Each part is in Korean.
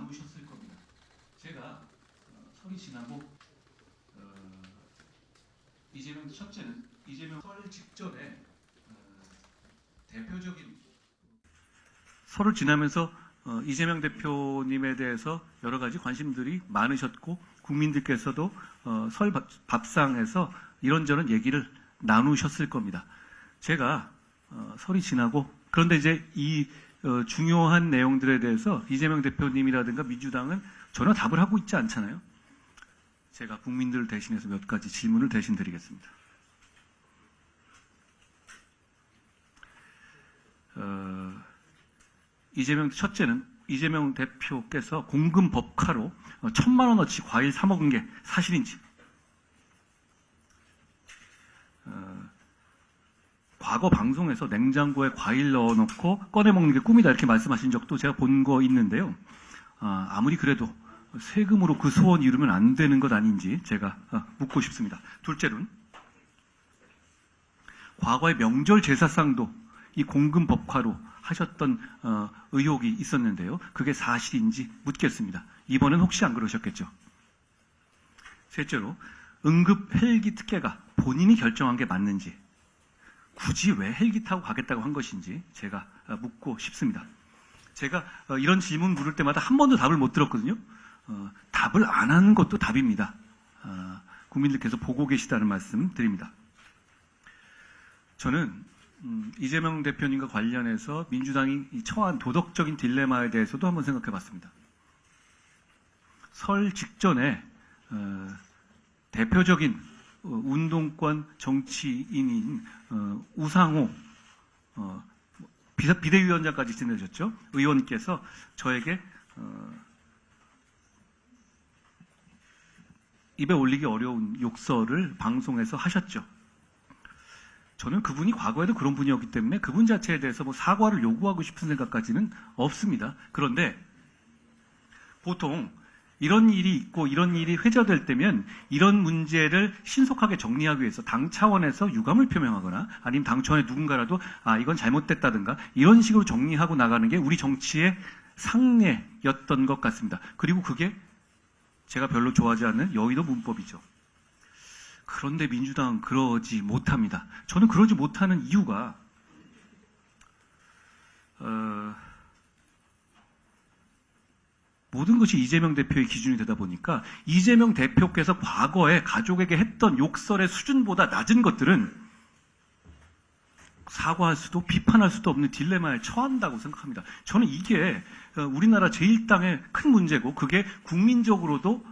나누셨을 겁니다. 제가 설이 지나고 이재명 첫째는 이재명 설 직전에 대표적인 설을 지나면서 이재명 대표님에 대해서 여러 가지 관심들이 많으셨고 국민들께서도 설 밥상에서 이런저런 얘기를 나누셨을 겁니다. 제가 설이 지나고 그런데 이제 이 중요한 내용들에 대해서 이재명 대표님이라든가 민주당은 전혀 답을 하고 있지 않잖아요. 제가 국민들을 대신해서 몇 가지 질문을 대신 드리겠습니다. 첫째는 이재명 대표께서 공금 법카로 1,000만 원어치 과일 사 먹은 게 사실인지, 과거 방송에서 냉장고에 과일 넣어놓고 꺼내 먹는 게 꿈이다 이렇게 말씀하신 적도 제가 본 거 있는데요. 아무리 그래도 세금으로 그 소원 이루면 안 되는 것 아닌지 제가 묻고 싶습니다. 둘째로는 과거의 명절 제사상도 이 공금 법카로 하셨던 의혹이 있었는데요. 그게 사실인지 묻겠습니다. 이번엔 혹시 안 그러셨겠죠? 셋째로 응급 헬기 특혜가 본인이 결정한 게 맞는지, 굳이 왜 헬기 타고 가겠다고 한 것인지 제가 묻고 싶습니다. 제가 이런 질문 물을 때마다 한 번도 답을 못 들었거든요. 답을 안 하는 것도 답입니다. 국민들께서 보고 계시다는 말씀 드립니다. 저는 이재명 대표님과 관련해서 민주당이 처한 도덕적인 딜레마에 대해서도 한번 생각해 봤습니다. 설 직전에 대표적인 운동권 정치인인 우상호 비대위원장까지 지내셨죠? 의원께서 저에게 입에 올리기 어려운 욕설을 방송에서 하셨죠. 저는 그분이 과거에도 그런 분이었기 때문에 그분 자체에 대해서 뭐 사과를 요구하고 싶은 생각까지는 없습니다. 그런데 보통 이런 일이 있고 이런 일이 회자될 때면 이런 문제를 신속하게 정리하기 위해서 당 차원에서 유감을 표명하거나 아니면 당 차원의 누군가라도 이건 잘못됐다든가 이런 식으로 정리하고 나가는 게 우리 정치의 상례였던 것 같습니다. 그리고 그게 제가 별로 좋아하지 않는 여의도 문법이죠. 그런데 민주당은 그러지 못합니다. 저는 그러지 못하는 이유가 모든 것이 이재명 대표의 기준이 되다 보니까 이재명 대표께서 과거에 가족에게 했던 욕설의 수준보다 낮은 것들은 사과할 수도 비판할 수도 없는 딜레마에 처한다고 생각합니다. 저는 이게 우리나라 제1당의 큰 문제고 그게 국민적으로도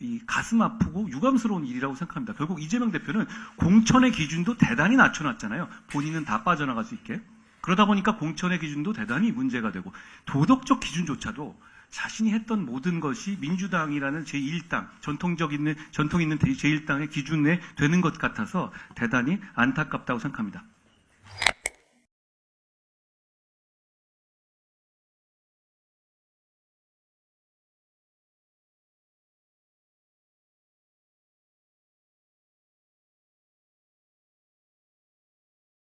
이 가슴 아프고 유감스러운 일이라고 생각합니다. 결국 이재명 대표는 공천의 기준도 대단히 낮춰놨잖아요. 본인은 다 빠져나갈 수 있게. 그러다 보니까 공천의 기준도 대단히 문제가 되고 도덕적 기준조차도 자신이 했던 모든 것이 민주당이라는 제1당, 전통 있는 제1당의 기준에 되는 것 같아서 대단히 안타깝다고 생각합니다.